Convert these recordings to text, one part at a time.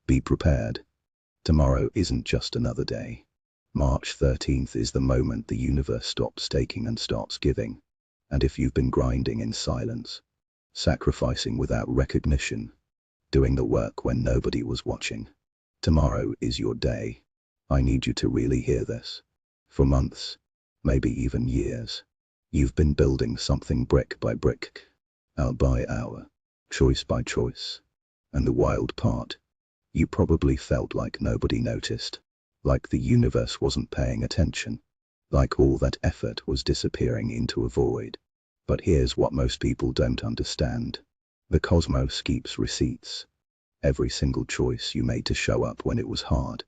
Be prepared. Tomorrow isn't just another day. March 13th is the moment the universe stops taking and starts giving. And if you've been grinding in silence, sacrificing without recognition, doing the work when nobody was watching, tomorrow is your day. I need you to really hear this. For months, maybe even years, you've been building something brick by brick, hour by hour, choice by choice. And the wild part, you probably felt like nobody noticed, like the universe wasn't paying attention, like all that effort was disappearing into a void. But here's what most people don't understand. The cosmos keeps receipts. Every single choice you made to show up when it was hard,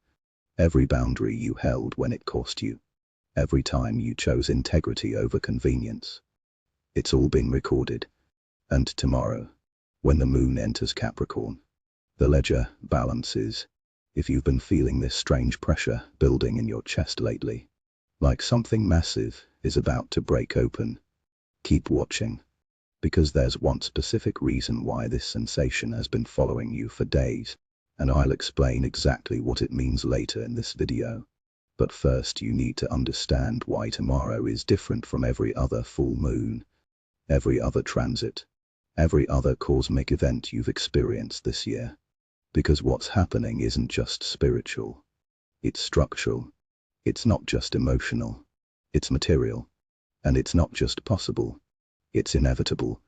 every boundary you held when it cost you, every time you chose integrity over convenience. It's all been recorded. And tomorrow, when the moon enters Capricorn, the ledger balances. If you've been feeling this strange pressure building in your chest lately, like something massive is about to break open, keep watching, because there's one specific reason why this sensation has been following you for days, and I'll explain exactly what it means later in this video. But first you need to understand why tomorrow is different from every other full moon, every other transit, every other cosmic event you've experienced this year. Because what's happening isn't just spiritual, it's structural. It's not just emotional, it's material. And it's not just possible, it's inevitable.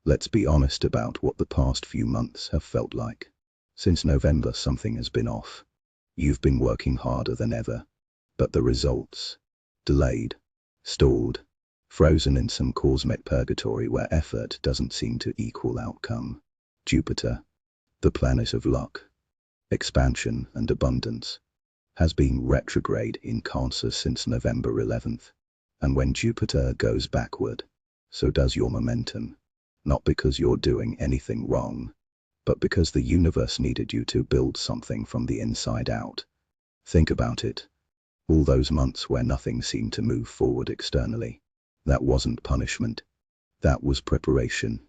Let's be honest about what the past few months have felt like. Since November, something has been off. You've been working harder than ever, but the results? Delayed, stalled, frozen in some cosmic purgatory where effort doesn't seem to equal outcome. Jupiter, the planet of luck, expansion and abundance, has been retrograde in Cancer since November 11th. And when Jupiter goes backward, so does your momentum. Not because you're doing anything wrong, but because the universe needed you to build something from the inside out. Think about it. All those months where nothing seemed to move forward externally, that wasn't punishment. That was preparation.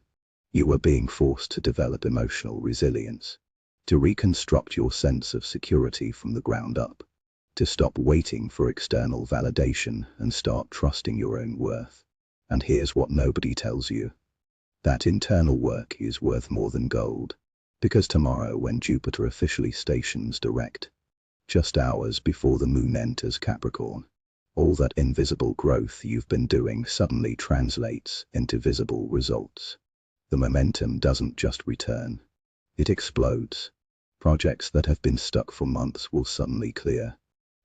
You were being forced to develop emotional resilience, to reconstruct your sense of security from the ground up, to stop waiting for external validation and start trusting your own worth. And here's what nobody tells you. That internal work is worth more than gold. Because tomorrow, when Jupiter officially stations direct, just hours before the moon enters Capricorn, all that invisible growth you've been doing suddenly translates into visible results. The momentum doesn't just return, it explodes. Projects that have been stuck for months will suddenly clear.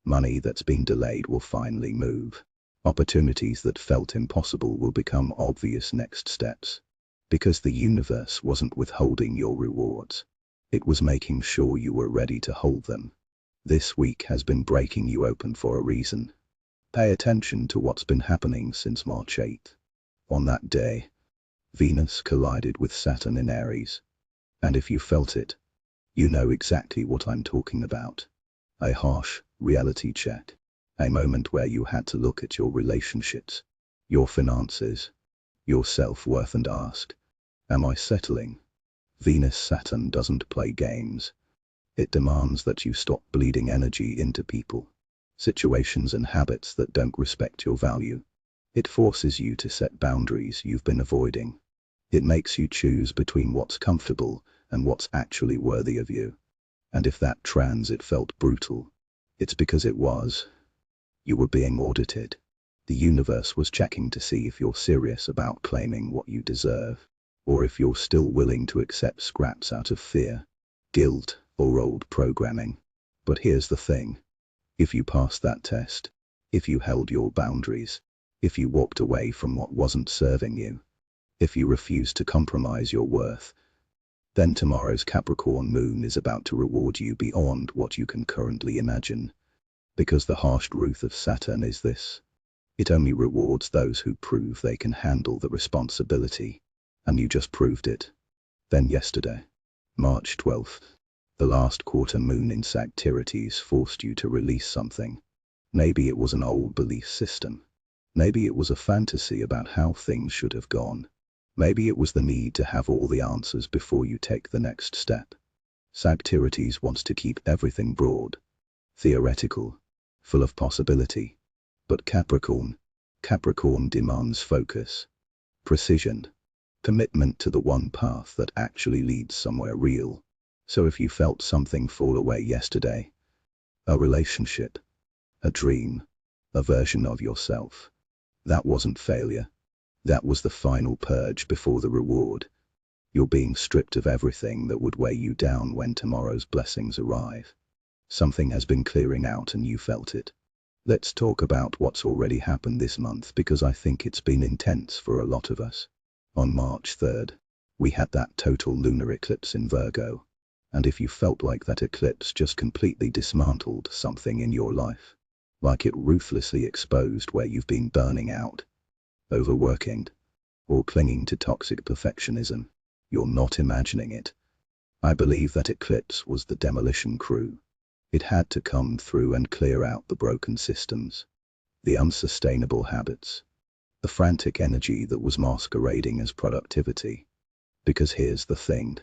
Money that's been delayed will finally move. Opportunities that felt impossible will become obvious next steps. Because the universe wasn't withholding your rewards, it was making sure you were ready to hold them. This week has been breaking you open for a reason. Pay attention to what's been happening since March 8th. On that day, Venus collided with Saturn in Aries. And if you felt it, you know exactly what I'm talking about. A harsh reality check. A moment where you had to look at your relationships, your finances, your self-worth and ask, am I settling? Venus-Saturn doesn't play games. It demands that you stop bleeding energy into people, situations and habits that don't respect your value. It forces you to set boundaries you've been avoiding. It makes you choose between what's comfortable and what's actually worthy of you. And if that transit felt brutal, it's because it was. You were being audited. The universe was checking to see if you're serious about claiming what you deserve, or if you're still willing to accept scraps out of fear, guilt, or old programming. But here's the thing. If you passed that test, if you held your boundaries, if you walked away from what wasn't serving you, if you refused to compromise your worth, then tomorrow's Capricorn moon is about to reward you beyond what you can currently imagine. Because the harsh truth of Saturn is this. It only rewards those who prove they can handle the responsibility. And you just proved it. Then yesterday, March 12th, the last quarter moon in Sagittarius forced you to release something. Maybe it was an old belief system. Maybe it was a fantasy about how things should have gone. Maybe it was the need to have all the answers before you take the next step. Sagittarius wants to keep everything broad, theoretical, full of possibility. But Capricorn demands focus, precision, commitment to the one path that actually leads somewhere real. So if you felt something fall away yesterday, a relationship, a dream, a version of yourself, that wasn't failure. That was the final purge before the reward. You're being stripped of everything that would weigh you down when tomorrow's blessings arrive. Something has been clearing out and you felt it. Let's talk about what's already happened this month, because I think it's been intense for a lot of us. On March 3rd, we had that total lunar eclipse in Virgo. And if you felt like that eclipse just completely dismantled something in your life, like it ruthlessly exposed where you've been burning out, overworking, or clinging to toxic perfectionism, you're not imagining it. I believe that eclipse was the demolition crew. It had to come through and clear out the broken systems, the unsustainable habits, the frantic energy that was masquerading as productivity. Because here's the thing.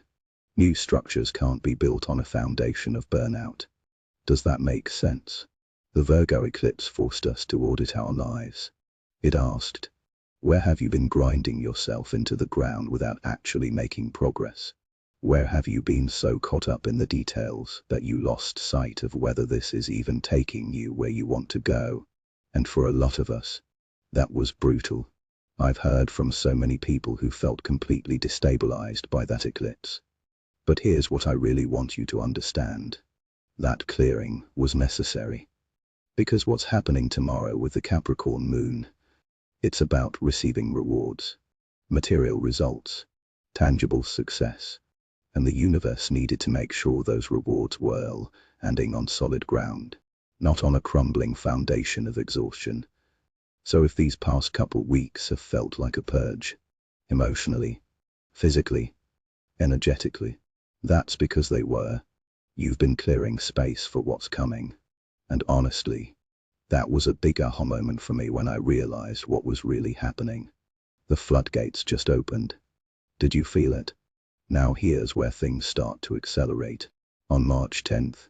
New structures can't be built on a foundation of burnout. Does that make sense? The Virgo eclipse forced us to audit our lives. It asked, where have you been grinding yourself into the ground without actually making progress? Where have you been so caught up in the details that you lost sight of whether this is even taking you where you want to go? And for a lot of us, that was brutal. I've heard from so many people who felt completely destabilized by that eclipse. But here's what I really want you to understand. That clearing was necessary. Because what's happening tomorrow with the Capricorn Moon, it's about receiving rewards, material results, tangible success. And the universe needed to make sure those rewards were landing on solid ground, not on a crumbling foundation of exhaustion. So if these past couple weeks have felt like a purge, emotionally, physically, energetically, that's because they were. You've been clearing space for what's coming. And honestly, that was a big aha moment for me when I realized what was really happening. The floodgates just opened. Did you feel it? Now here's where things start to accelerate. On March 10th,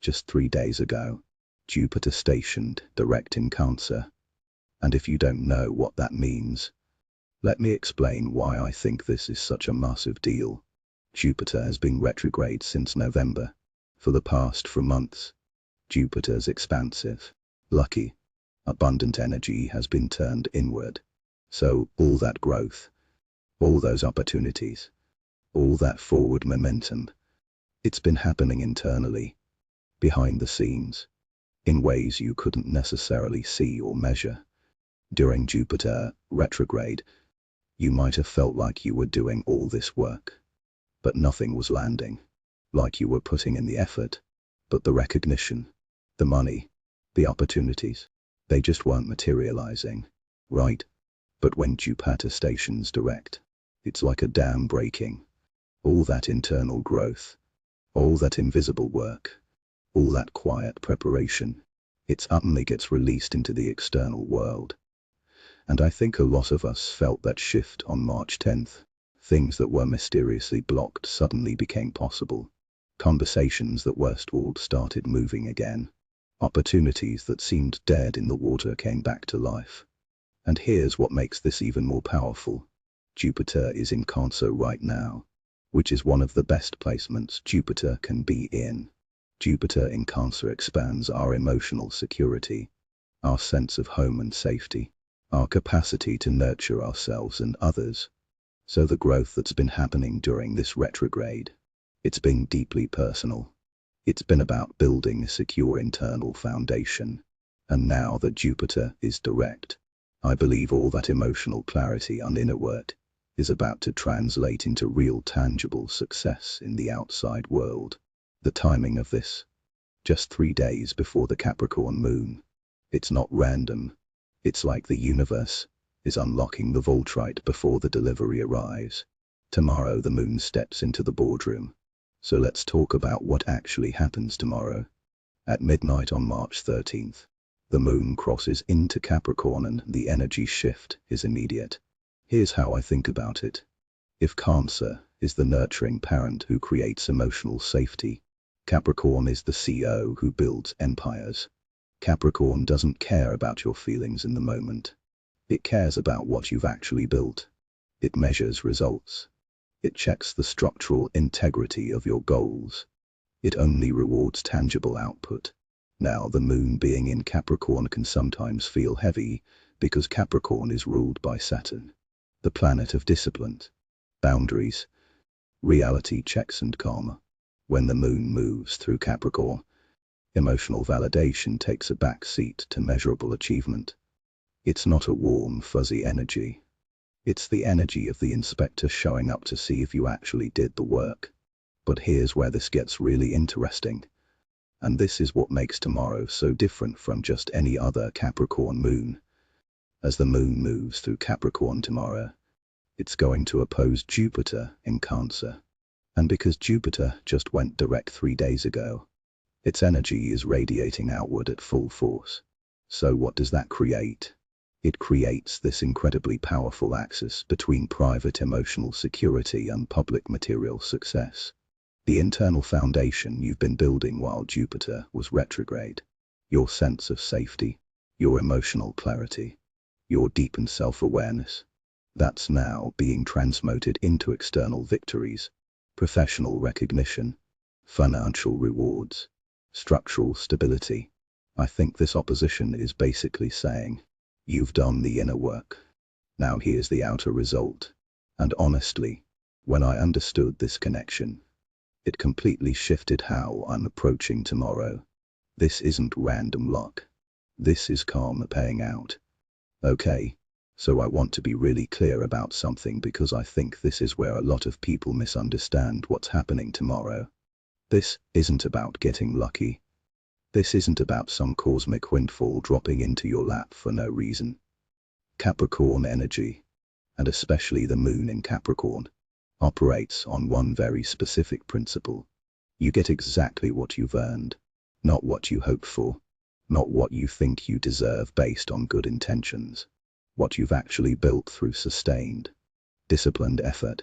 just 3 days ago, Jupiter stationed direct in Cancer. And if you don't know what that means, let me explain why I think this is such a massive deal. Jupiter has been retrograde since November. For the past 4 months, Jupiter's expansive, lucky, abundant energy has been turned inward. So all that growth, all those opportunities, all that forward momentum, it's been happening internally, behind the scenes, in ways you couldn't necessarily see or measure. During Jupiter retrograde, you might have felt like you were doing all this work, but nothing was landing, like you were putting in the effort, but the recognition, the money, the opportunities, they just weren't materializing, right? But when Jupiter stations direct, it's like a dam breaking. All that internal growth, all that invisible work, all that quiet preparation, it suddenly gets released into the external world. And I think a lot of us felt that shift on March 10th. Things that were mysteriously blocked suddenly became possible. Conversations that were stalled started moving again. Opportunities that seemed dead in the water came back to life. And here's what makes this even more powerful. Jupiter is in Cancer right now, which is one of the best placements Jupiter can be in. Jupiter in Cancer expands our emotional security, our sense of home and safety, our capacity to nurture ourselves and others. So the growth that's been happening during this retrograde, it's been deeply personal. It's been about building a secure internal foundation. And now that Jupiter is direct, I believe all that emotional clarity and inner work is about to translate into real tangible success in the outside world. The timing of this, just 3 days before the Capricorn Moon, it's not random. It's like the universe is unlocking the vault right before the delivery arrives. Tomorrow the moon steps into the boardroom. So let's talk about what actually happens tomorrow. At midnight on March 13th, the moon crosses into Capricorn and the energy shift is immediate. Here's how I think about it. If Cancer is the nurturing parent who creates emotional safety. Capricorn is the CEO who builds empires. Capricorn doesn't care about your feelings in the moment. It cares about what you've actually built. It measures results. It checks the structural integrity of your goals. It only rewards tangible output. Now, the moon being in Capricorn can sometimes feel heavy because Capricorn is ruled by Saturn, the planet of discipline, boundaries, reality checks and karma. When the moon moves through Capricorn, emotional validation takes a back seat to measurable achievement. It's not a warm, fuzzy energy. It's the energy of the inspector showing up to see if you actually did the work. But here's where this gets really interesting. And this is what makes tomorrow so different from just any other Capricorn moon. As the moon moves through Capricorn tomorrow, it's going to oppose Jupiter in Cancer. And because Jupiter just went direct 3 days ago, its energy is radiating outward at full force. So what does that create? It creates this incredibly powerful axis between private emotional security and public material success. The internal foundation you've been building while Jupiter was retrograde, your sense of safety, your emotional clarity, your deepened self-awareness, that's now being transmuted into external victories, professional recognition, financial rewards, structural stability. I think this opposition is basically saying, you've done the inner work. Now here's the outer result. And honestly, when I understood this connection, it completely shifted how I'm approaching tomorrow. This isn't random luck. This is karma paying out. Okay, so I want to be really clear about something because I think this is where a lot of people misunderstand what's happening tomorrow. This isn't about getting lucky. This isn't about some cosmic windfall dropping into your lap for no reason. Capricorn energy, and especially the moon in Capricorn, operates on one very specific principle. You get exactly what you've earned, not what you hope for, not what you think you deserve based on good intentions, what you've actually built through sustained, disciplined effort.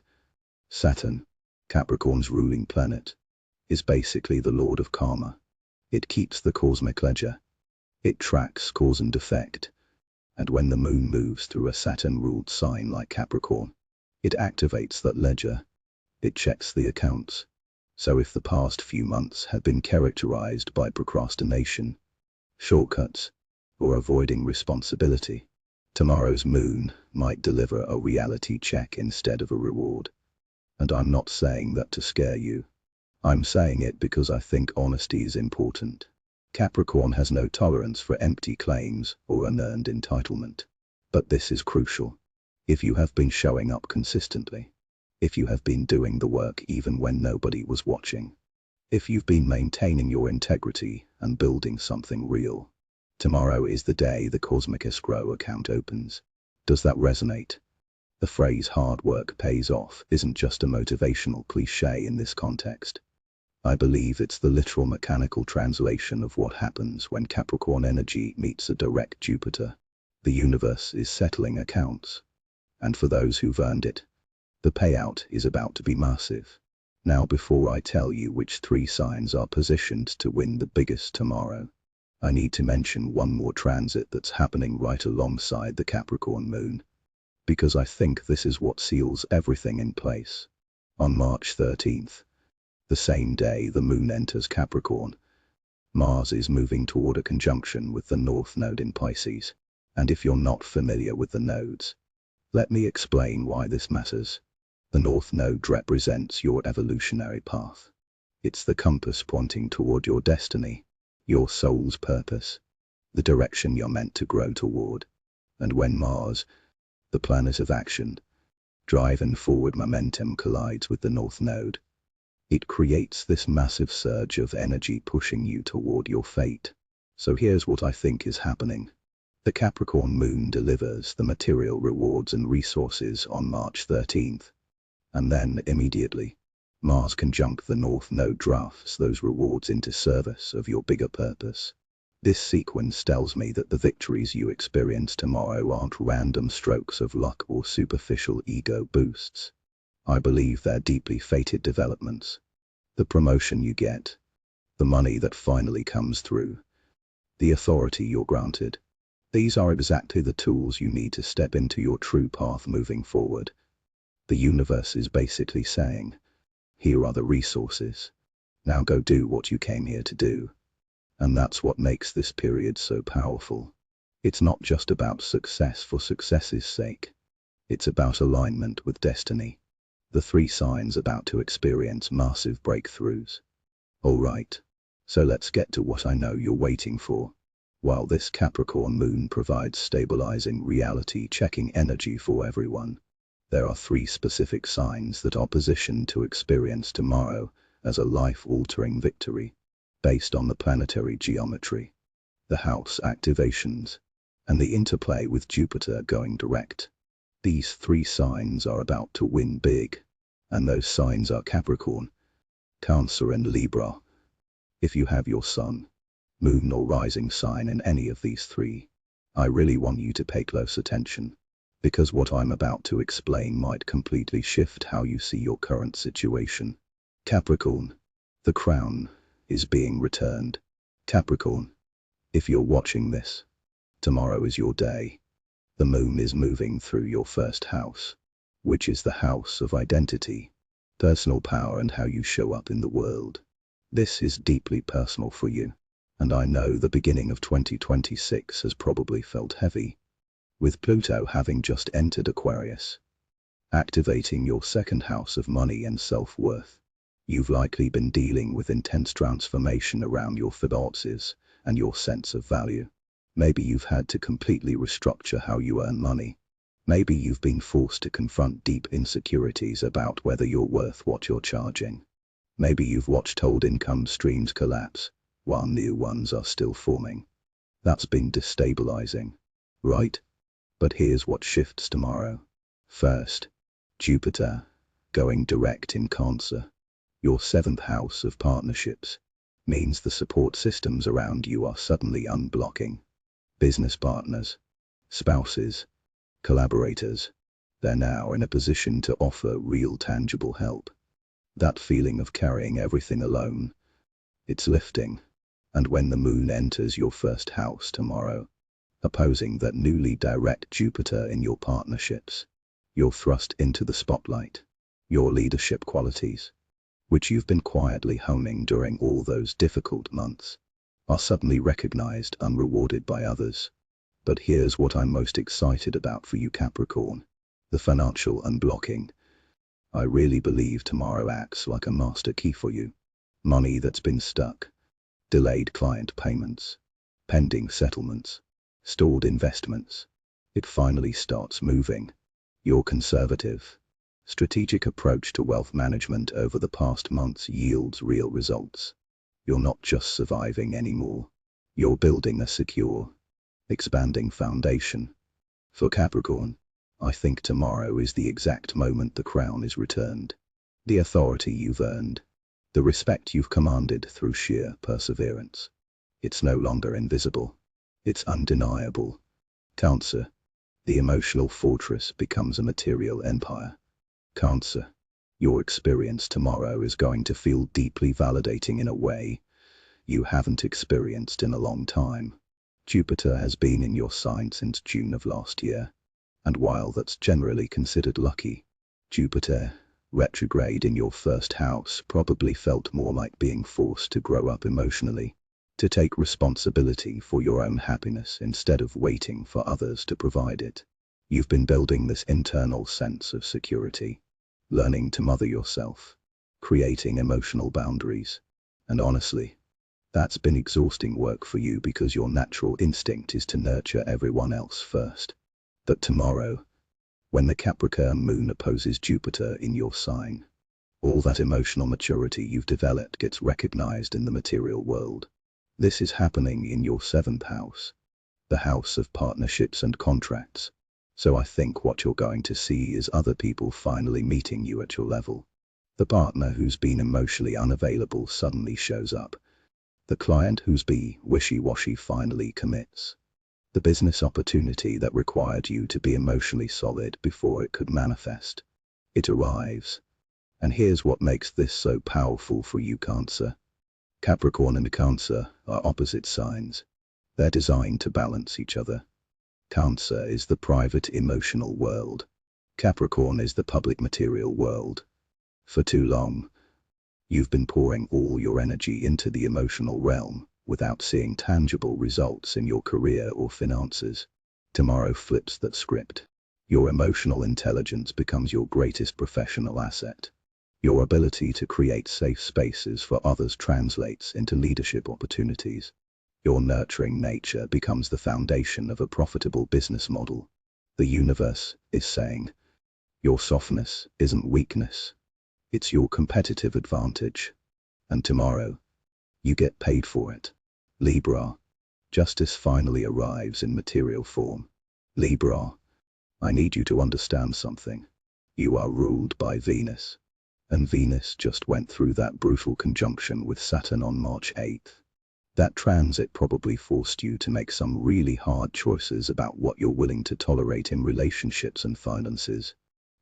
Saturn, Capricorn's ruling planet, is basically the lord of karma. It keeps the cosmic ledger. It tracks cause and effect. And when the moon moves through a Saturn-ruled sign like Capricorn, it activates that ledger. It checks the accounts. So if the past few months have been characterized by procrastination, shortcuts, or avoiding responsibility, tomorrow's moon might deliver a reality check instead of a reward. And I'm not saying that to scare you. I'm saying it because I think honesty is important. Capricorn has no tolerance for empty claims or unearned entitlement. But this is crucial. If you have been showing up consistently, if you have been doing the work even when nobody was watching, if you've been maintaining your integrity and building something real, tomorrow is the day the cosmic escrow account opens. Does that resonate? The phrase hard work pays off isn't just a motivational cliche in this context. I believe it's the literal mechanical translation of what happens when Capricorn energy meets a direct Jupiter. The universe is settling accounts. And for those who've earned it, the payout is about to be massive. Now, before I tell you which 3 signs are positioned to win the biggest tomorrow, I need to mention one more transit that's happening right alongside the Capricorn moon, because I think this is what seals everything in place. On March 13th, the same day the moon enters Capricorn, Mars is moving toward a conjunction with the North Node in Pisces. And if you're not familiar with the nodes, let me explain why this matters. The North Node represents your evolutionary path. It's the compass pointing toward your destiny, your soul's purpose, the direction you're meant to grow toward. And when Mars, the planet of action, drive and forward momentum collides with the North Node, it creates this massive surge of energy pushing you toward your fate. So here's what I think is happening. The Capricorn moon delivers the material rewards and resources on March 13th. And then, immediately, Mars conjunct the North Node drafts those rewards into service of your bigger purpose. This sequence tells me that the victories you experience tomorrow aren't random strokes of luck or superficial ego boosts. I believe they're deeply fated developments. The promotion you get, the money that finally comes through, the authority you're granted. These are exactly the tools you need to step into your true path moving forward. The universe is basically saying, here are the resources. Now go do what you came here to do. And that's what makes this period so powerful. It's not just about success for success's sake. It's about alignment with destiny. The 3 signs about to experience massive breakthroughs. Alright, so let's get to what I know you're waiting for. While this Capricorn moon provides stabilizing reality-checking energy for everyone, there are 3 specific signs that are positioned to experience tomorrow as a life-altering victory, based on the planetary geometry, the house activations, and the interplay with Jupiter going direct. These 3 signs are about to win big, and those signs are Capricorn, Cancer and Libra. If you have your sun, moon or rising sign in any of these 3, I really want you to pay close attention, because what I'm about to explain might completely shift how you see your current situation. Capricorn, the crown is being returned. Capricorn, if you're watching this, tomorrow is your day. The moon is moving through your first house, which is the house of identity, personal power and how you show up in the world. This is deeply personal for you, and I know the beginning of 2026 has probably felt heavy, with Pluto having just entered Aquarius, activating your second house of money and self-worth. You've likely been dealing with intense transformation around your finances and your sense of value. Maybe you've had to completely restructure how you earn money. Maybe you've been forced to confront deep insecurities about whether you're worth what you're charging. Maybe you've watched old income streams collapse, while new ones are still forming. That's been destabilizing, right? But here's what shifts tomorrow. First, Jupiter, going direct in Cancer, your 7th house of partnerships, means the support systems around you are suddenly unblocking. Business partners, spouses, collaborators, they're now in a position to offer real tangible help. That feeling of carrying everything alone, it's lifting. And when the moon enters your first house tomorrow, opposing that newly direct Jupiter in your partnerships, you're thrust into the spotlight. Your leadership qualities, which you've been quietly honing during all those difficult months, are suddenly recognized and rewarded by others. But here's what I'm most excited about for you, Capricorn: the financial unblocking. I really believe tomorrow acts like a master key for you. Money that's been stuck, delayed client payments, pending settlements, stored investments. It finally starts moving. Your conservative, strategic approach to wealth management over the past months yields real results. You're not just surviving anymore. You're building a secure, expanding foundation. For Capricorn, I think tomorrow is the exact moment the crown is returned. The authority you've earned, the respect you've commanded through sheer perseverance. It's no longer invisible. It's undeniable. Cancer, the emotional fortress becomes a material empire. Cancer, your experience tomorrow is going to feel deeply validating in a way you haven't experienced in a long time. Jupiter has been in your sign since June of last year, and while that's generally considered lucky, Jupiter retrograde in your first house probably felt more like being forced to grow up emotionally, to take responsibility for your own happiness instead of waiting for others to provide it. You've been building this internal sense of security, learning to mother yourself, creating emotional boundaries. And honestly, that's been exhausting work for you because your natural instinct is to nurture everyone else first. But tomorrow, when the Capricorn moon opposes Jupiter in your sign, all that emotional maturity you've developed gets recognized in the material world. This is happening in your 7th house, the house of partnerships and contracts. So I think what you're going to see is other people finally meeting you at your level. The partner who's been emotionally unavailable suddenly shows up. The client who's been wishy-washy finally commits. The business opportunity that required you to be emotionally solid before it could manifest, It arrives. And here's what makes this so powerful for you, Cancer. Capricorn and Cancer are opposite signs. They're designed to balance each other. Cancer is the private emotional world. Capricorn is the public material world. For too long, you've been pouring all your energy into the emotional realm without seeing tangible results in your career or finances. Tomorrow flips that script. Your emotional intelligence becomes your greatest professional asset. Your ability to create safe spaces for others translates into leadership opportunities. Your nurturing nature becomes the foundation of a profitable business model. The universe is saying, your softness isn't weakness. It's your competitive advantage. And tomorrow, you get paid for it. Libra. Justice finally arrives in material form. Libra, I need you to understand something. You are ruled by Venus. And Venus just went through that brutal conjunction with Saturn on March 8th. That transit probably forced you to make some really hard choices about what you're willing to tolerate in relationships and finances.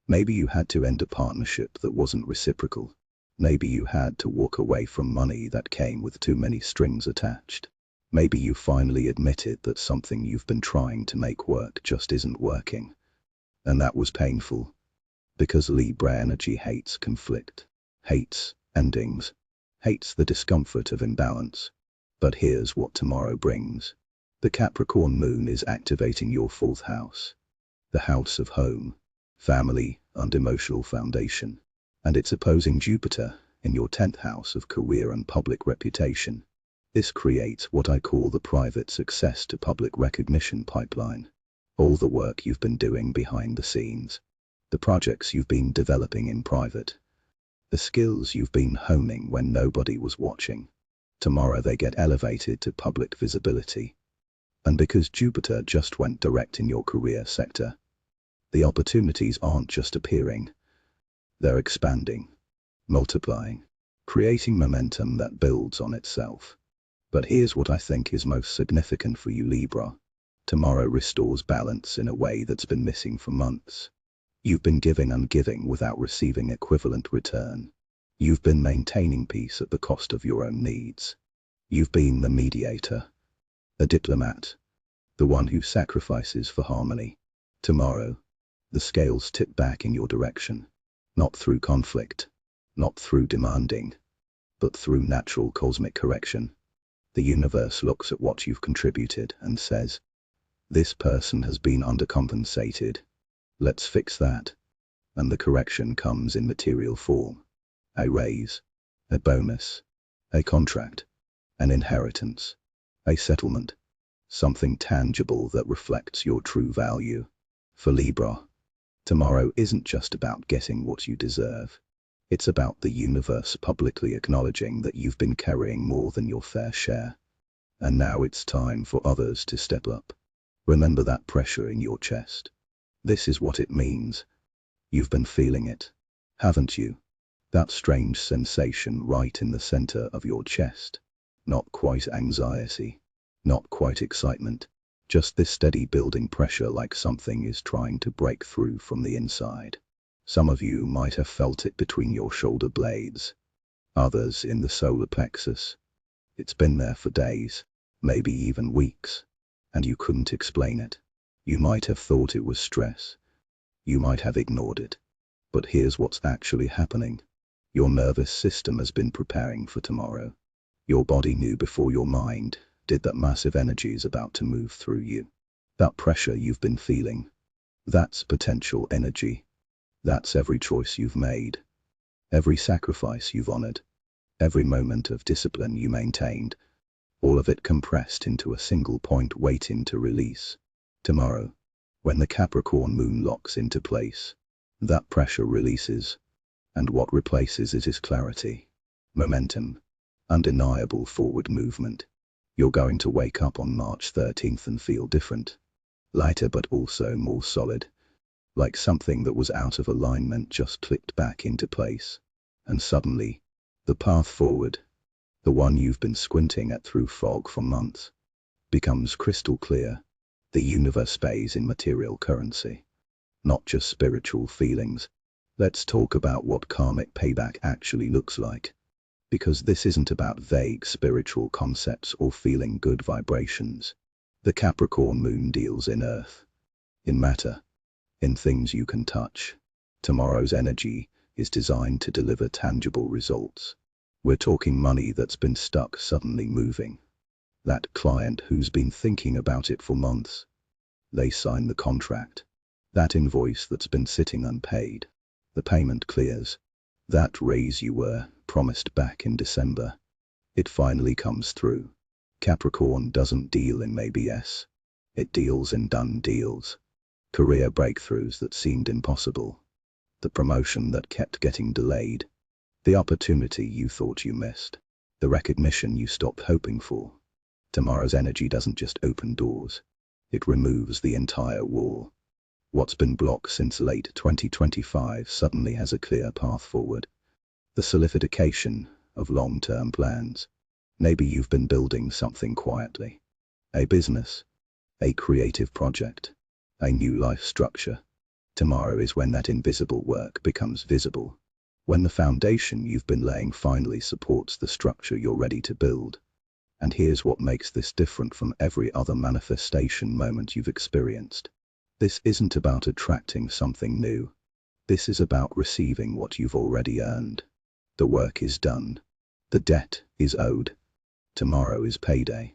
Maybe you had to end a partnership that wasn't reciprocal. Maybe you had to walk away from money that came with too many strings attached. Maybe you finally admitted that something you've been trying to make work just isn't working. And that was painful. Because Libra energy hates conflict, hates endings, hates the discomfort of imbalance. But here's what tomorrow brings. The Capricorn Moon is activating your 4th house, the house of home, family, and emotional foundation. And it's opposing Jupiter in your 10th house of career and public reputation. This creates what I call the private success to public recognition pipeline. All the work you've been doing behind the scenes. The projects you've been developing in private. The skills you've been honing when nobody was watching. Tomorrow they get elevated to public visibility. And because Jupiter just went direct in your career sector, the opportunities aren't just appearing. They're expanding, multiplying, creating momentum that builds on itself. But here's what I think is most significant for you, Libra. Tomorrow restores balance in a way that's been missing for months. You've been giving and giving without receiving equivalent return. You've been maintaining peace at the cost of your own needs. You've been the mediator, the diplomat, the one who sacrifices for harmony. Tomorrow, the scales tip back in your direction, not through conflict, not through demanding, but through natural cosmic correction. The universe looks at what you've contributed and says, this person has been undercompensated. Let's fix that. And the correction comes in material form. A raise, a bonus, a contract, an inheritance, a settlement, something tangible that reflects your true value. For Libra, tomorrow isn't just about getting what you deserve. It's about the universe publicly acknowledging that you've been carrying more than your fair share. And now it's time for others to step up. Remember that pressure in your chest. This is what it means. You've been feeling it, haven't you? That strange sensation right in the center of your chest. Not quite anxiety, not quite excitement, just this steady building pressure like something is trying to break through from the inside. Some of you might have felt it between your shoulder blades, others in the solar plexus. It's been there for days, maybe even weeks, and you couldn't explain it. You might have thought it was stress. You might have ignored it. But here's what's actually happening. Your nervous system has been preparing for tomorrow. Your body knew before your mind did that massive energy is about to move through you. That pressure you've been feeling, that's potential energy. That's every choice you've made, every sacrifice you've honored, every moment of discipline you maintained, all of it compressed into a single point waiting to release. Tomorrow, when the Capricorn Moon locks into place, that pressure releases, and what replaces it is clarity, momentum, undeniable forward movement. You're going to wake up on March 13th and feel different, lighter but also more solid, like something that was out of alignment just clicked back into place. And suddenly, the path forward, the one you've been squinting at through fog for months, becomes crystal clear. The universe pays in material currency, not just spiritual feelings. Let's talk about what karmic payback actually looks like. Because this isn't about vague spiritual concepts or feeling good vibrations. The Capricorn Moon deals in earth, in matter, in things you can touch. Tomorrow's energy is designed to deliver tangible results. We're talking money that's been stuck suddenly moving. That client who's been thinking about it for months. They sign the contract. That invoice that's been sitting unpaid. The payment clears. That raise you were promised back in December. It finally comes through. Capricorn doesn't deal in maybe-yes. It deals in done deals. Career breakthroughs that seemed impossible. The promotion that kept getting delayed. The opportunity you thought you missed. The recognition you stopped hoping for. Tomorrow's energy doesn't just open doors. It removes the entire wall. What's been blocked since late 2025 suddenly has a clear path forward. The solidification of long-term plans. Maybe you've been building something quietly. A business. A creative project. A new life structure. Tomorrow is when that invisible work becomes visible. When the foundation you've been laying finally supports the structure you're ready to build. And here's what makes this different from every other manifestation moment you've experienced. This isn't about attracting something new. This is about receiving what you've already earned. The work is done. The debt is owed. Tomorrow is payday.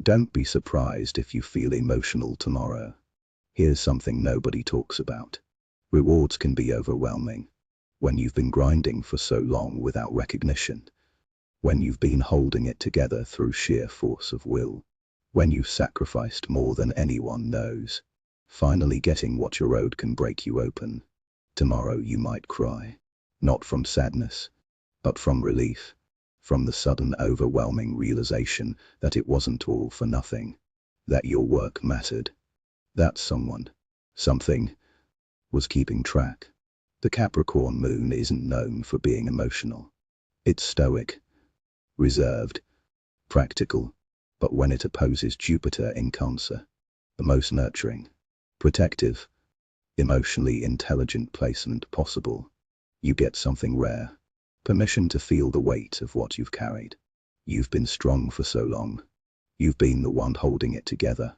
Don't be surprised if you feel emotional tomorrow. Here's something nobody talks about. Rewards can be overwhelming. When you've been grinding for so long without recognition. When you've been holding it together through sheer force of will. When you've sacrificed more than anyone knows. Finally getting what you're owed can break you open. Tomorrow you might cry. Not from sadness, but from relief. From the sudden overwhelming realization that it wasn't all for nothing. That your work mattered. That someone, something, was keeping track. The Capricorn Moon isn't known for being emotional. It's stoic, reserved, practical, but when it opposes Jupiter in Cancer, the most nurturing, protective, emotionally intelligent placement possible, you get something rare. Permission to feel the weight of what you've carried. You've been strong for so long. You've been the one holding it together,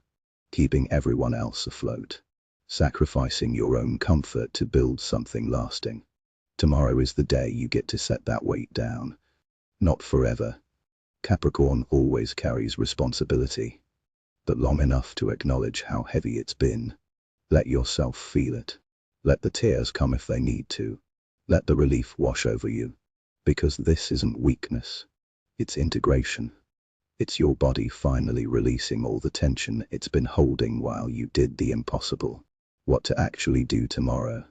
keeping everyone else afloat, sacrificing your own comfort to build something lasting. Tomorrow is the day you get to set that weight down. Not forever. Capricorn always carries responsibility, but long enough to acknowledge how heavy it's been. Let yourself feel it. Let the tears come if they need to. Let the relief wash over you. Because this isn't weakness. It's integration. It's your body finally releasing all the tension it's been holding while you did the impossible. What to actually do tomorrow.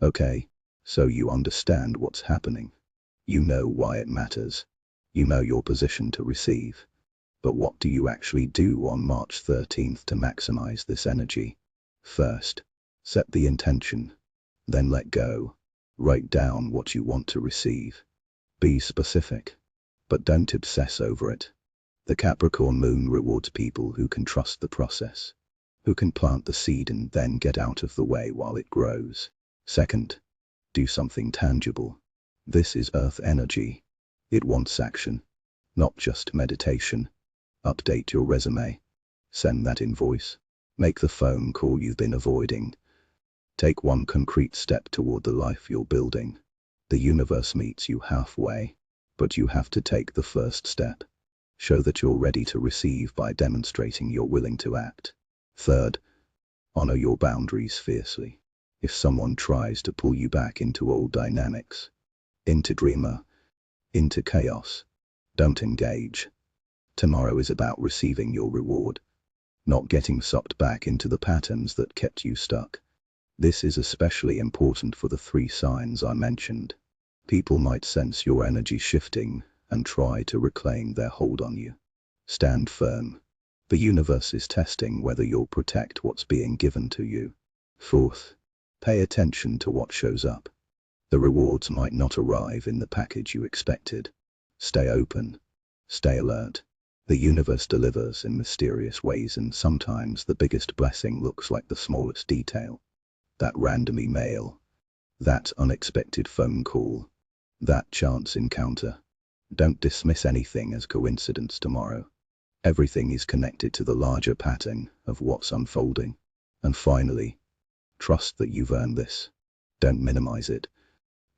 Okay, so you understand what's happening. You know why it matters. You know your position to receive. But what do you actually do on March 13th to maximize this energy? First, set the intention. Then let go. Write down what you want to receive. Be specific, but don't obsess over it. The Capricorn Moon rewards people who can trust the process, who can plant the seed and then get out of the way while it grows. Second, do something tangible. This is Earth energy. It wants action, not just meditation. Update your resume. Send that invoice. Make the phone call you've been avoiding. Take one concrete step toward the life you're building. The universe meets you halfway, but you have to take the first step. Show that you're ready to receive by demonstrating you're willing to act. Third, honor your boundaries fiercely. If someone tries to pull you back into old dynamics, into dreamer, into chaos, don't engage. Tomorrow is about receiving your reward, not getting sucked back into the patterns that kept you stuck. This is especially important for the 3 signs I mentioned. People might sense your energy shifting and try to reclaim their hold on you. Stand firm. The universe is testing whether you'll protect what's being given to you. Fourth, pay attention to what shows up. The rewards might not arrive in the package you expected. Stay open. Stay alert. The universe delivers in mysterious ways, and sometimes the biggest blessing looks like the smallest detail. That random email, That unexpected phone call, that chance encounter. Don't dismiss anything as coincidence tomorrow. Everything is connected to the larger pattern of what's unfolding. And finally, trust that you've earned this. Don't minimize it.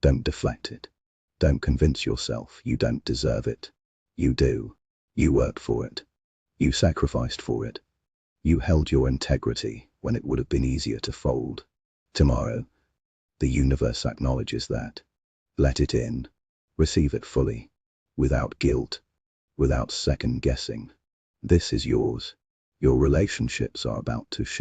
Don't deflect it. Don't convince yourself you don't deserve it. You do. You worked for it. You sacrificed for it. You held your integrity when it would have been easier to fold. Tomorrow, the universe acknowledges that. Let it in. Receive it fully. Without guilt. Without second guessing. This is yours. Your relationships are about to shift.